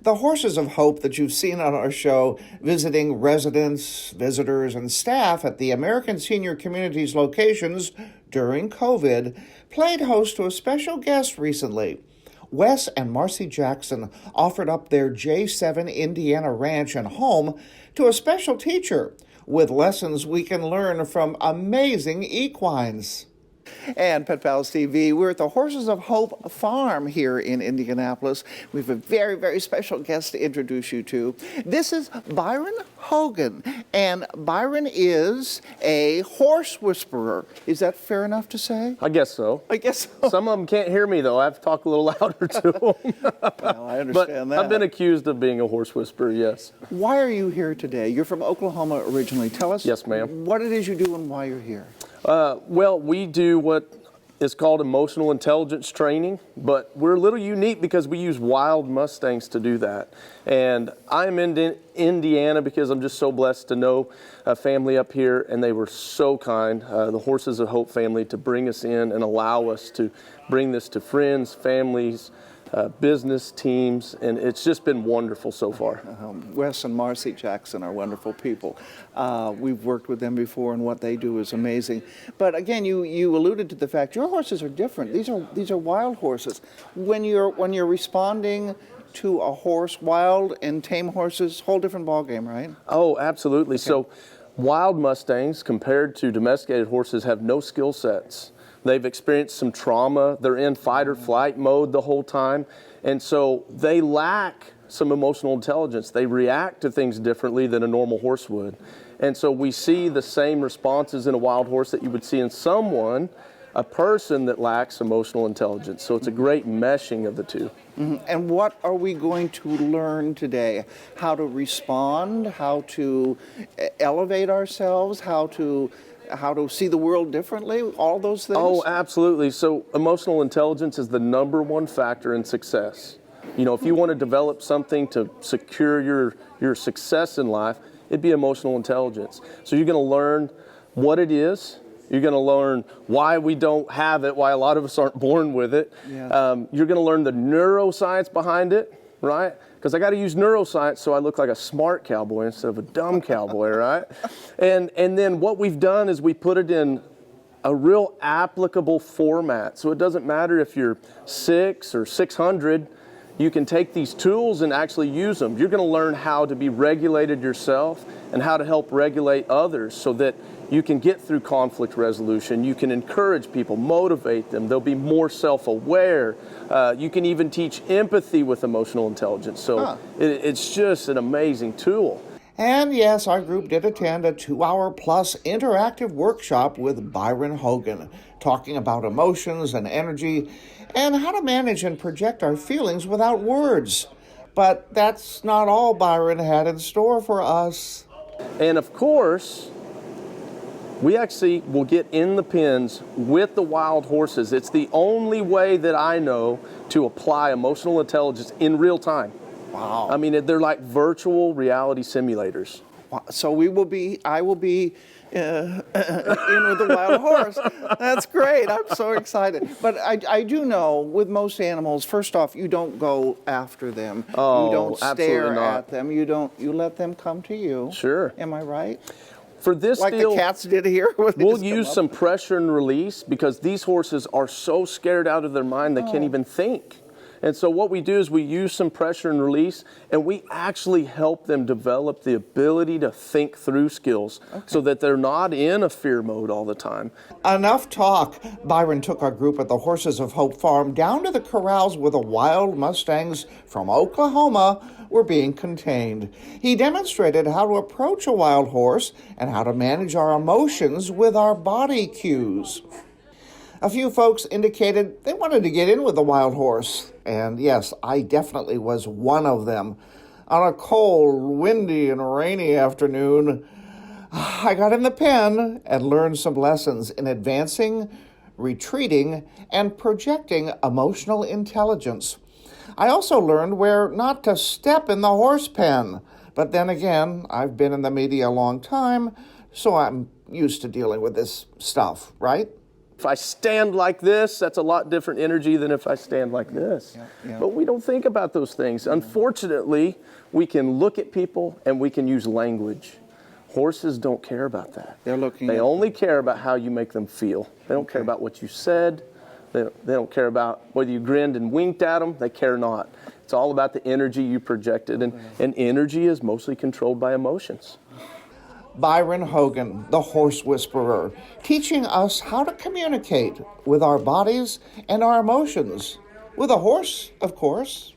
The horses of hope that you've seen on our show, visiting residents, visitors, and staff at the American Senior Communities locations during COVID, played host to a special guest recently. Wes and Marcy Jackson offered up their J7 Indiana ranch and home to a special teacher with lessons we can learn from amazing equines. And Pet Pals TV, we're at the Horses of Hope farm here in Indianapolis. We have a very, very special guest to introduce you to. This is Byron Hogan, and Byron is a horse whisperer. Is that fair enough to say? I guess so. I guess so. Some of them can't hear me, though. I have to talk a little louder to them. Well, I understand that. I've been accused of being a horse whisperer, yes. Why are you here today? You're from Oklahoma originally. Tell us Yes, ma'am. What it is you do and why you're here. Well, we do what is called emotional intelligence training, but we're a little unique because we use wild Mustangs to do that. And I'm in Indiana because I'm just so blessed to know a family up here, and they were so kind, the Horses of Hope family, to bring us in and allow us to bring this to friends, families, business teams, and it's just been wonderful so far. Wes and Marcy Jackson are wonderful people. We've worked with them before, and what they do is amazing. But again, you alluded to the fact your horses are different. These are wild horses. When you're responding to a horse, wild and tame horses, whole different ballgame, right? Oh, absolutely. Okay. So, wild Mustangs compared to domesticated horses have no skill sets. They've experienced some trauma. They're in fight or flight mode the whole time. And so they lack some emotional intelligence. They react to things differently than a normal horse would. And so we see the same responses in a wild horse that you would see in a person that lacks emotional intelligence. So it's a great meshing of the two. Mm-hmm. And what are we going to learn today? How to respond, how to elevate ourselves, how to see the world differently, all those things? Oh, absolutely. So emotional intelligence is the #1 factor in success. You know, if you want to develop something to secure your success in life, it'd be emotional intelligence. So you're going to learn what it is. You're going to learn why we don't have it, why a lot of us aren't born with it. Yeah. You're going to learn the neuroscience behind it, right? Because I got to use neuroscience so I look like a smart cowboy instead of a dumb cowboy, right? And then what we've done is we put it in a real applicable format. So it doesn't matter if you're 6 or 600, you can take these tools and actually use them. You're going to learn how to be regulated yourself and how to help regulate others so that you can get through conflict resolution. You can encourage people, motivate them. They'll be more self-aware. You can even teach empathy with emotional intelligence. So it's just an amazing tool. And yes, our group did attend a 2-hour-plus interactive workshop with Byron Hogan, talking about emotions and energy and how to manage and project our feelings without words. But that's not all Byron had in store for us. And of course, we actually will get in the pens with the wild horses. It's the only way that I know to apply emotional intelligence in real time. Wow. I mean, they're like virtual reality simulators. So I will be in with the wild horse. That's great. I'm so excited. But I do know with most animals, first off, you don't go after them. Oh, you don't stare not. at them. You let them come to you. Sure. Am I right? For this like deal, the cats did here? We'll use some pressure and release because these horses are so scared out of their mind they can't even think. And so what we do is we use some pressure and release, and we actually help them develop the ability to think through skills so that they're not in a fear mode all the time. Enough talk. Byron took our group at the Horses of Hope farm down to the corrals where the wild Mustangs from Oklahoma were being contained. He demonstrated how to approach a wild horse and how to manage our emotions with our body cues. A few folks indicated they wanted to get in with the wild horse. And yes, I definitely was one of them. On a cold, windy, and rainy afternoon, I got in the pen and learned some lessons in advancing, retreating, and projecting emotional intelligence. I also learned where not to step in the horse pen. But then again, I've been in the media a long time, so I'm used to dealing with this stuff, right? If I stand like this, that's a lot different energy than if I stand like this. But we don't think about those things. Unfortunately, we can look at people and we can use language. Horses don't care about that. They only care about how you make them feel. They don't care about what you said. They don't care about whether you grinned and winked at them. They care not. It's all about the energy you projected, and energy is mostly controlled by emotions. Byron Hogan, the horse whisperer, teaching us how to communicate with our bodies and our emotions. With a horse, of course.